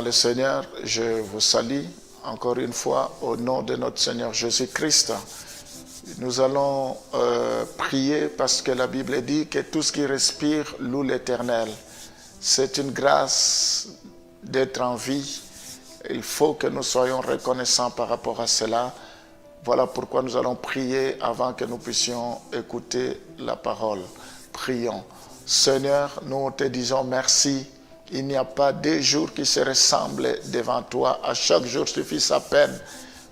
dans le Seigneur, je vous salue encore une fois au nom de notre Seigneur Jésus-Christ. Nous allons prier parce que la Bible dit que tout ce qui respire loue l'Éternel. C'est une grâce d'être en vie. Il faut que nous soyons reconnaissants par rapport à cela. Voilà pourquoi nous allons prier avant que nous puissions écouter la parole. Prions. Seigneur, nous te disons merci. Il n'y a pas deux jours qui se ressemblent devant toi. À chaque jour suffit sa peine.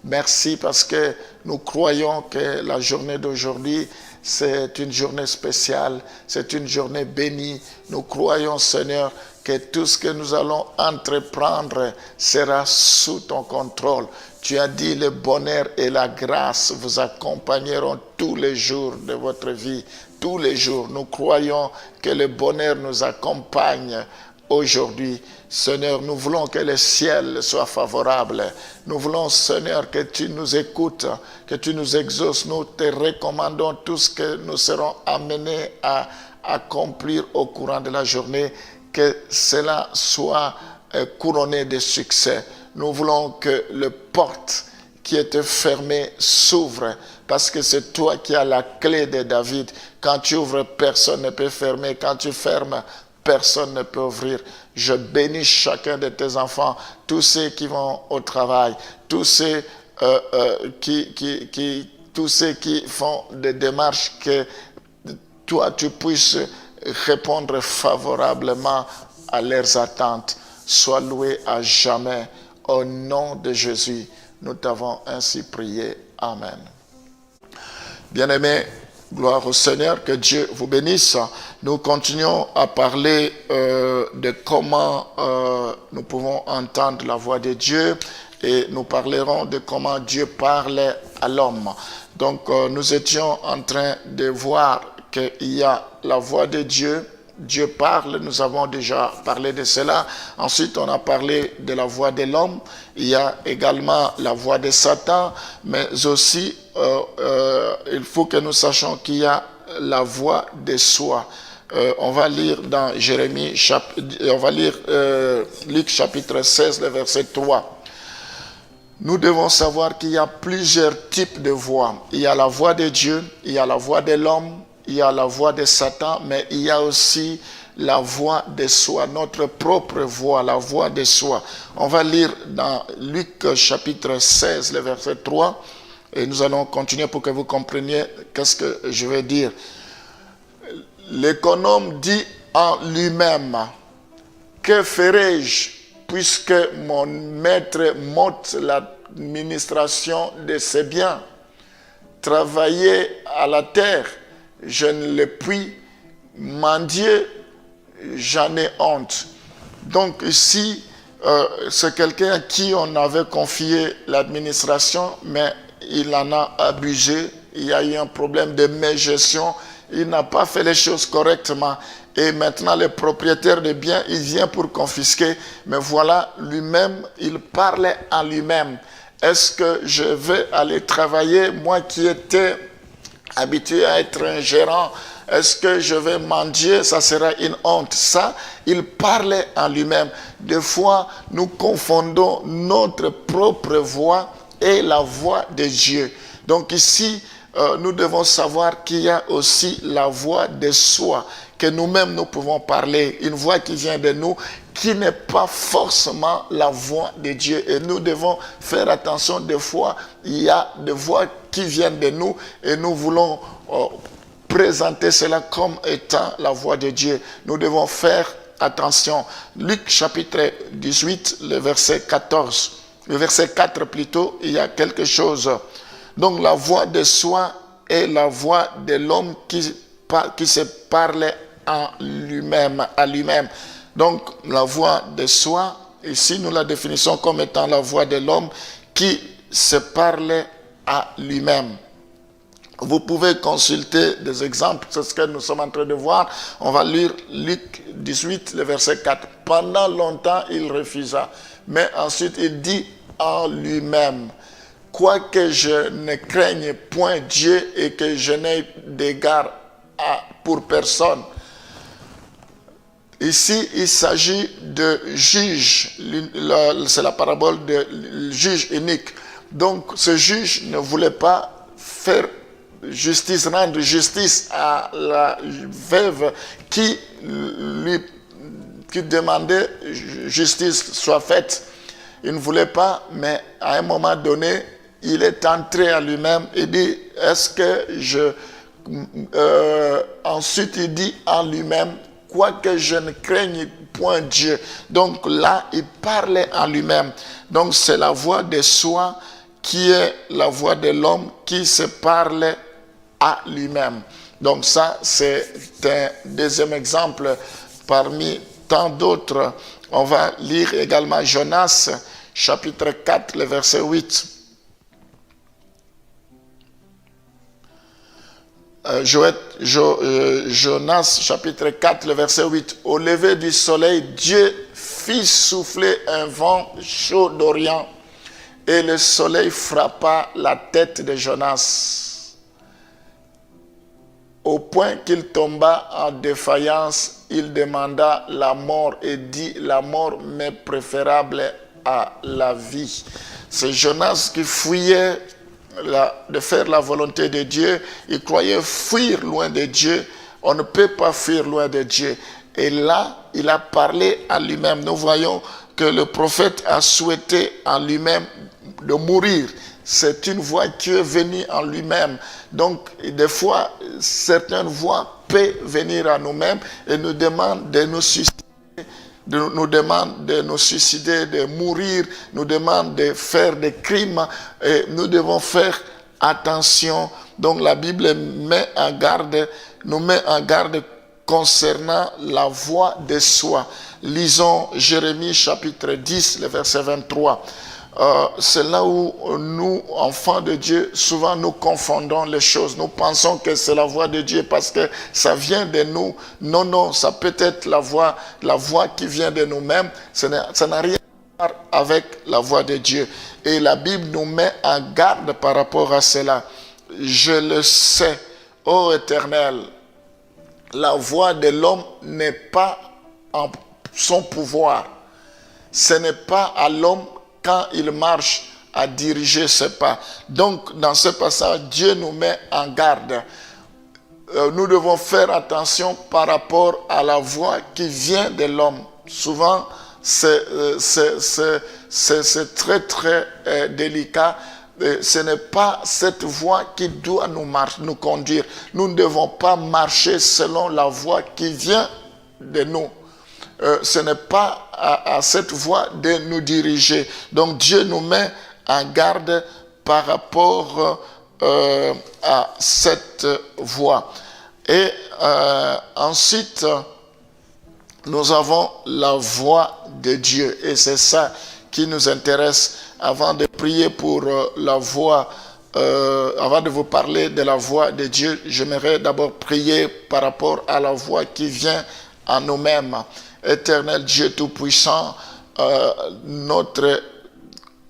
Merci parce que nous croyons que la journée d'aujourd'hui, c'est une journée spéciale, c'est une journée bénie. Nous croyons, Seigneur, que tout ce que nous allons entreprendre sera sous ton contrôle. Tu as dit le bonheur et la grâce vous accompagneront tous les jours de votre vie. Tous les jours, nous croyons que le bonheur nous accompagne aujourd'hui. Seigneur, nous voulons que le ciel soit favorable. Nous voulons, Seigneur, que tu nous écoutes, que tu nous exauces. Nous te recommandons tout ce que nous serons amenés à accomplir au courant de la journée, que cela soit couronné de succès. Nous voulons que les portes qui étaient fermées s'ouvrent, parce que c'est toi qui as la clé de David. Quand tu ouvres, personne ne peut fermer. Quand tu fermes, personne ne peut ouvrir. Je bénis chacun de tes enfants, tous ceux qui vont au travail, tous ceux tous ceux qui font des démarches, que toi tu puisses répondre favorablement à leurs attentes. Sois loué à jamais. Au nom de Jésus, nous t'avons ainsi prié. Amen. Bien-aimés, gloire au Seigneur, que Dieu vous bénisse. Nous continuons à parler de comment nous pouvons entendre la voix de Dieu, et nous parlerons de comment Dieu parle à l'homme. Donc nous étions en train de voir qu'il y a la voix de Dieu. Dieu parle, nous avons déjà parlé de cela. Ensuite, on a parlé de la voix de l'homme. Il y a également la voix de Satan, mais aussi il faut que nous sachions qu'il y a la voix de soi. On va lire dans Luc chapitre 16, le verset 3. Nous devons savoir qu'il y a plusieurs types de voix. Il y a la voix de Dieu, il y a la voix de l'homme, il y a la voix de Satan, mais il y a aussi la voix de soi, notre propre voix, la voix de soi. On va lire dans Luc chapitre 16, le verset 3, et nous allons continuer pour que vous compreniez qu'est-ce que je vais dire. L'économe dit en lui-même, que ferai-je puisque mon maître m'ôte l'administration de ses biens? Travailler à la terre, je ne le puis, mendier, j'en ai honte. Donc ici, c'est quelqu'un à qui on avait confié l'administration, mais il en a abusé. Il y a eu un problème de mégestion. Il n'a pas fait les choses correctement. Et maintenant, le propriétaire des biens, il vient pour confisquer. Mais voilà, lui-même, il parlait à lui-même. Est-ce que je vais aller travailler, moi qui étais habitué à être un gérant? Est-ce que je vais mendier? Ça sera une honte. Ça, il parlait en lui-même. Des fois, nous confondons notre propre voix et la voix de Dieu. Donc ici, nous devons savoir qu'il y a aussi la voix de soi, que nous-mêmes nous pouvons parler. Une voix qui vient de nous, qui n'est pas forcément la voix de Dieu. Et nous devons faire attention. Des fois, il y a des voix qui viennent de nous et nous voulons présenter cela comme étant la voix de Dieu. Nous devons faire attention. Luc chapitre 18, le verset 14. Le verset 4 plutôt, il y a quelque chose. Donc la voix de soi est la voix de l'homme qui se parle à lui-même. Donc la voix de soi, ici nous la définissons comme étant la voix de l'homme qui se parle à lui-même. Vous pouvez consulter des exemples, c'est ce que nous sommes en train de voir. On va lire Luc 18, le verset 4. Pendant longtemps, il refusa, mais ensuite il dit en lui-même, quoique je ne craigne point Dieu et que je n'ai d'égard pour personne. Ici, il s'agit de juge. C'est la parabole de juge unique. Donc, ce juge ne voulait pas faire justice, rendre justice à la veuve qui demandait justice soit faite. Il ne voulait pas, mais à un moment donné, il est entré à lui-même et dit, est-ce que ensuite il dit en lui-même, quoique je ne craigne point Dieu. Donc là, il parlait en lui-même. Donc c'est la voix de soi qui est la voix de l'homme qui se parle à lui-même. Donc ça, c'est un deuxième exemple parmi tant d'autres. On va lire également Jonas, chapitre 4, le verset 8. Jonas, chapitre 4, le verset 8. Au lever du soleil, Dieu fit souffler un vent chaud d'Orient et le soleil frappa la tête de Jonas, au point qu'il tomba en défaillance. Il demanda la mort et dit, la mort m'est préférable à la vie. C'est Jonas qui fuyait de faire la volonté de Dieu. Il croyait fuir loin de Dieu. On ne peut pas fuir loin de Dieu. Et là, il a parlé à lui-même. Nous voyons que le prophète a souhaité en lui-même de mourir. C'est une voix qui est venue en lui-même. Donc, des fois, certaines voix peuvent venir à nous-mêmes et nous demandent de nous suicider. Nous demande de nous suicider, de mourir, nous demande de faire des crimes et nous devons faire attention. Donc la Bible nous met en garde concernant la voix de soi. Lisons Jérémie chapitre 10, le verset 23. C'est là où nous, enfants de Dieu, souvent nous confondons les choses. Nous pensons que c'est la voix de Dieu parce que ça vient de nous. Non, non, ça peut être la voix qui vient de nous-mêmes. Ça n'a rien à voir avec la voix de Dieu. Et la Bible nous met en garde par rapport à cela. Je le sais, ô Éternel, la voix de l'homme n'est pas en son pouvoir. Ce n'est pas à l'homme quand il marche à diriger ses pas. Donc, dans ce passage, Dieu nous met en garde. Nous devons faire attention par rapport à la voix qui vient de l'homme. Souvent, c'est très, très délicat. Ce n'est pas cette voix qui doit nous conduire. Nous ne devons pas marcher selon la voix qui vient de nous. Ce n'est pas à cette voie de nous diriger. Donc Dieu nous met en garde par rapport à cette voie. Et ensuite, nous avons la voix de Dieu. Et c'est ça qui nous intéresse. Avant de prier pour la voix, avant de vous parler de la voix de Dieu, j'aimerais d'abord prier par rapport à la voix qui vient en nous-mêmes. Éternel Dieu Tout-Puissant, notre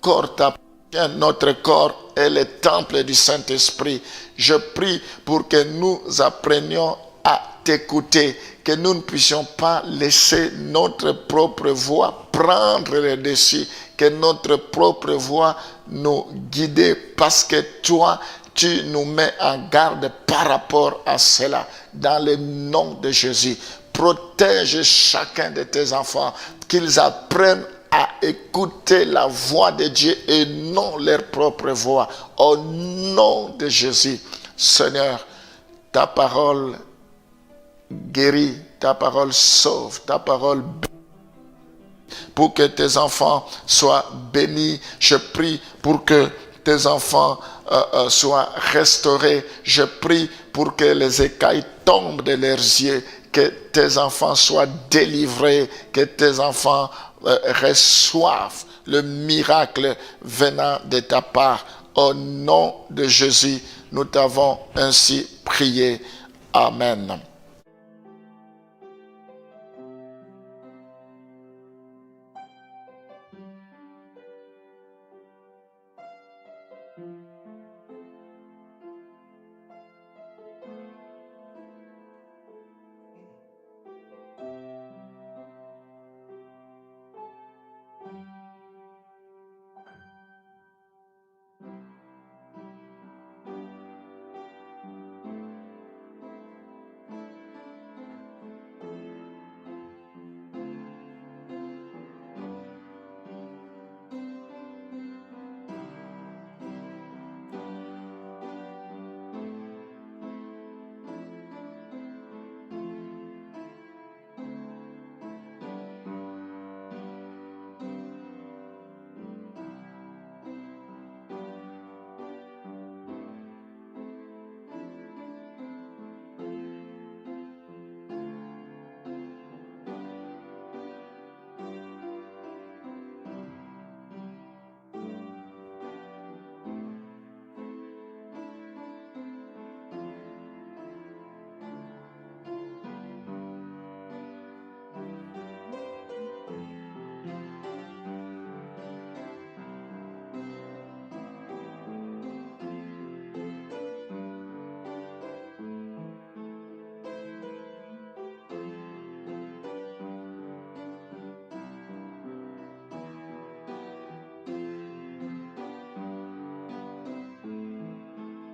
corps t'appartient, notre corps est le temple du Saint-Esprit. Je prie pour que nous apprenions à t'écouter, que nous ne puissions pas laisser notre propre voix prendre le dessus, que notre propre voix nous guide, parce que toi, tu nous mets en garde par rapport à cela, dans le nom de Jésus. Protège chacun de tes enfants, qu'ils apprennent à écouter la voix de Dieu et non leur propre voix. Au nom de Jésus, Seigneur, ta parole guérit, ta parole sauve, ta parole pour que tes enfants soient bénis. Je prie pour que tes enfants soient restaurés. Je prie pour que les écailles tombent de leurs yeux, que tes enfants soient délivrés, que tes enfants reçoivent le miracle venant de ta part. Au nom de Jésus, nous t'avons ainsi prié. Amen.